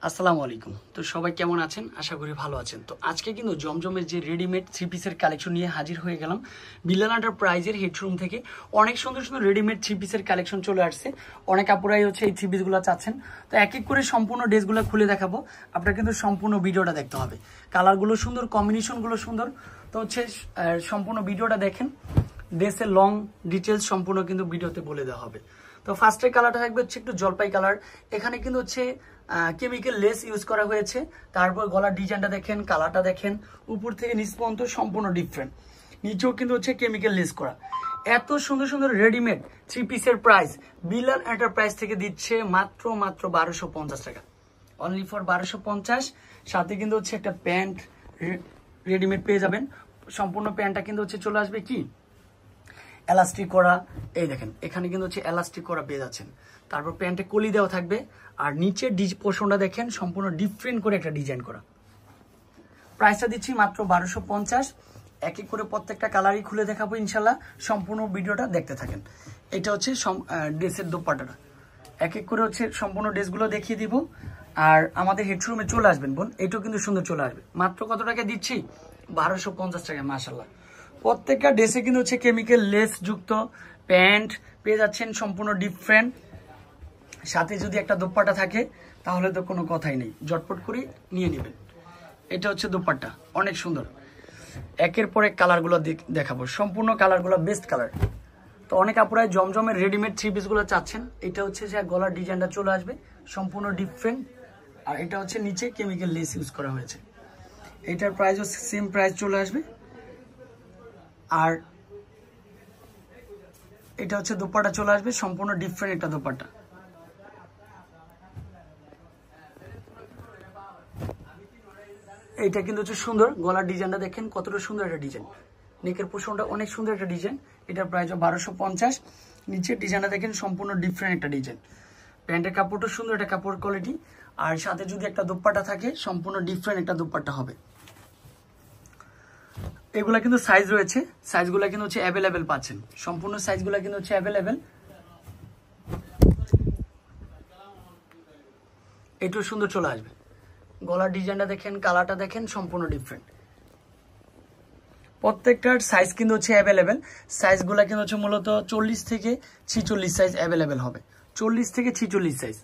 আসসালামু আলাইকুম। তো সবাই কেমন আছেন? আশা করি ভালো আছেন। তো আজকে কিন্তু জমজমের যে রেডিমেড থ্রি পিসের কালেকশন নিয়ে হাজির হয়ে গেলাম বিলাল এন্টারপ্রাইজের হেডরুম থেকে। অনেক সুন্দর সুন্দর রেডিমেড থ্রি পিসের কালেকশন চলে আসছে। অনেক আপুরাই হচ্ছে এই থ্রি পিসগুলো চাচ্ছেন। তো এক এক করে সম্পূর্ণ ড্রেসগুলো খুলে দেখাবো। আপনার কিন্তু সম্পূর্ণ ভিডিওটা দেখতে হবে। কালারগুলো সুন্দর, কম্বিনেশনগুলো সুন্দর। তো হচ্ছে সম্পূর্ণ ভিডিওটা দেখেন। ড্রেসের লং ডিটেলস সম্পূর্ণ কিন্তু ভিডিওতে বলে দেওয়া হবে। তো ফার্স্টের কালারটা থাকবে হচ্ছে একটু জলপাই কালার। এখানে কিন্তু হচ্ছে কেমিক্যাল লেস ইউজ করা হয়েছে। তারপর গলার ডিজাইনটা দেখেন, কালারটা দেখেন, উপর থেকে নিচ পর্যন্ত সম্পূর্ণ ডিফারেন্ট। নিচেও কিন্তু হচ্ছে কেমিক্যাল লেস করা। এত সুন্দর সুন্দর রেডিমেড থ্রি পিসের প্রাইস বিলাল এন্টারপ্রাইজ থেকে দিচ্ছে মাত্র 1250 টাকা। Only for 1250। সাথে কিন্তু হচ্ছে একটা প্যান্ট রেডিমেড পেয়ে যাবেন। সম্পূর্ণ প্যান্টটা কিন্তু হচ্ছে চলে আসবে কি এলাস্টিক করা। এই দেখেন এখানে কিন্তু হচ্ছে এলাস্টিক করা পেয়ে যাচ্ছেন। তারপর প্যান্টে কলি দেওয়া থাকবে। আর নিচের পোর্শনটা দেখেন সম্পূর্ণ ডিফারেন্ট করে একটা ডিজাইন করা। প্রাইসটা দিচ্ছি মাত্র 1250। এক এক করে প্রত্যেকটা কালারই খুলে দেখাবো ইনশাল্লাহ। সম্পূর্ণ ভিডিওটা দেখতে থাকেন। এটা হচ্ছে ড্রেসের দোপাট্টাটা। এক এক করে হচ্ছে সম্পূর্ণ ড্রেসগুলো দেখিয়ে দিব। আর আমাদের হেডরুমে চলে আসবেন বোন, এটাও কিন্তু সুন্দর চলে আসবে। মাত্র কত টাকা দিচ্ছি? 1250 টাকা। মাশাল্লাহ, প্রত্যেকটা ড্রেসে কিন্তু হচ্ছে কেমিক্যাল লেস যুক্ত প্যান্ট পেয়ে যাচ্ছেন সম্পূর্ণ ডিফারেন্ট। সাথে যদি একটা দোপাট্টা থাকে তাহলে তো কোনো কথাই নেই, জটপট করে নিয়ে নেবেন। এটা হচ্ছে দোপাট্টা, অনেক সুন্দর। একের পর এক কালারগুলো দেখাবো। সম্পূর্ণ কালারগুলো বেস্ট কালার। তো অনেক আপুরাই জমজমের রেডিমেড থ্রি পিসগুলো চাচ্ছেন। এটা হচ্ছে যে গলার ডিজাইনটা চলে আসবে সম্পূর্ণ ডিফারেন্ট। আর এটা হচ্ছে নিচে কেমিক্যাল লেস ইউজ করা হয়েছে। এটার প্রাইসও সেম প্রাইস চলে আসবে। আর এটা হচ্ছে দোপাট্টা চলে আসবে সম্পূর্ণ ডিফারেন্ট একটা দোপাট্টা। এইটা কিন্তু হচ্ছে সুন্দর। গলার ডিজাইনটা দেখেন কতটা সুন্দর একটা ডিজাইন। নেকের পোর্শনটা অনেক সুন্দর একটা ডিজাইন। এটার প্রাইস 1250। নিচের ডিজাইনটা দেখেন সম্পূর্ণ ডিফারেন্ট একটা ডিজাইন। প্যান্টের কাপড়টা সুন্দর একটা কাপড় কোয়ালিটি। আর সাথে যদি একটা দোপাট্টা থাকে সম্পূর্ণ ডিফারেন্ট একটা দোপাট্টা হবে। এগুলা কিন্তু সাইজ রয়েছে। সাইজগুলো কিন্তু হচ্ছে অ্যাভেলেবেল পাচ্ছেন। সম্পূর্ণ সাইজগুলো কিন্তু হচ্ছে অ্যাভেলেবেল। এটাও সুন্দর চলে আসবে। গলার ডিজাইনটা দেখেন, কালারটা দেখেন, সম্পূর্ণ ডিফারেন্ট। প্রত্যেকটার সাইজ কিন্তু হচ্ছে অ্যাভেলেবেল। সাইজগুলো কিন্তু হচ্ছে মূলত 40 থেকে 46 সাইজ অ্যাভেলেবেল হবে। 40 থেকে 46 সাইজ।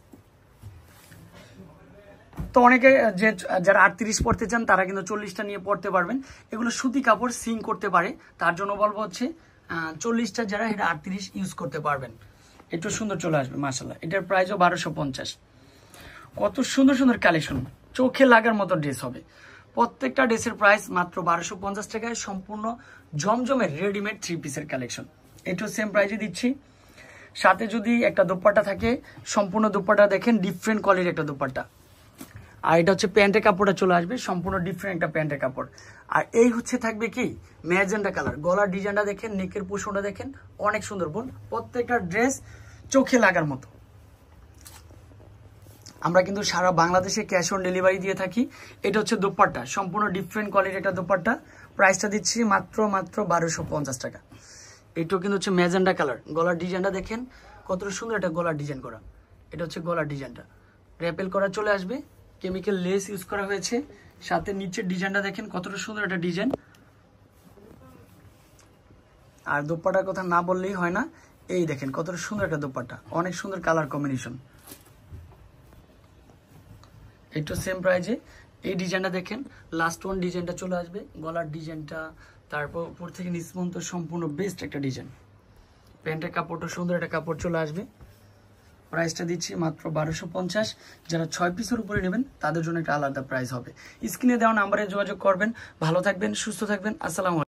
তো অনেকে যারা 38 পড়তে চান তারা কিন্তু 40টা নিয়ে পড়তে পারবেন। এগুলো সুতি কাপড় সিং করতে পারে, তার জন্য বলবো হচ্ছে 40টা যারা এটা 38 ইউজ করতে পারবেন। একটু সুন্দর চলে আসবে মাশাআল্লাহ। এটার প্রাইসও 1250। কত সুন্দর সুন্দর কালেকশন, চোখে লাগার মতো ড্রেস হবে। প্রত্যেকটা ড্রেসের প্রাইস মাত্র 1250 টাকায় সম্পূর্ণ জমজমের রেডিমেড থ্রি পিসের কালেকশন। এটাও সেম প্রাইসে দিচ্ছি। সাথে যদি একটা দোপাট্টা থাকে, সম্পূর্ণ দোপাট্টা দেখেন ডিফারেন্ট কোয়ালিটির একটা দোপাট্টা। আর এটা হচ্ছে প্যান্টের কাপড়টা চলে আসবে সম্পূর্ণ ডিফারেন্ট একটা প্যান্টের কাপড়। আর এই হচ্ছে থাকবে কি ম্যাজেন্টা কালার। গলার ডিজাইনটা দেখেন, নেকের পোর্শনটা দেখেন, অনেক সুন্দর বোন। প্রত্যেকটা ড্রেস চোখে লাগার মতো। আমরা কিন্তু সারা বাংলাদেশে ক্যাশ অন ডেলিভারি দিয়ে থাকি। এটা হচ্ছে দোপাট্টা, সম্পূর্ণ ডিফারেন্ট কোয়ালিটির একটা দোপাট্টা। প্রাইসটা দিচ্ছি মাত্র 1250 টাকা। এটাও কিন্তু হচ্ছে ম্যাজেন্টা কালার। গলার ডিজাইনটা দেখেন কতটা সুন্দর একটা গলার ডিজাইন করা। এটা হচ্ছে গলার ডিজাইনটা র্যাপেল করা চলে আসবে। কেমিক্যাল লেস ইউজ করা হয়েছে। সাথে নিচের ডিজাইনটা দেখেন কতটা সুন্দর একটা ডিজাইন। আর দোপাট্টার কথা না বললেই হয় না। এই দেখেন কতটা সুন্দর একটা দোপাট্টা, অনেক সুন্দর কালার কম্বিনেশন। একটু সেম প্রাইজে এই ডিজাইনটা দেখেন, লাস্ট ওয়ান ডিজাইনটা চলে আসবে। গলার ডিজাইনটা, তারপর উপর থেকে নিচ পর্যন্ত সম্পূর্ণ বেস্ট একটা ডিজাইন। প্যান্টের কাপড়টা সুন্দর একটা কাপড় চলে আসবে। প্রাইসটা দিচ্ছি মাত্র 1250। যারা 6 পিসের উপরে নেবেন তাদের জন্য একটা আলাদা প্রাইস হবে। স্ক্রিনে দেওয়া নাম্বারে যোগাযোগ করবেন। ভালো থাকবেন, সুস্থ থাকবেন। আসসালামু আলাইকুম।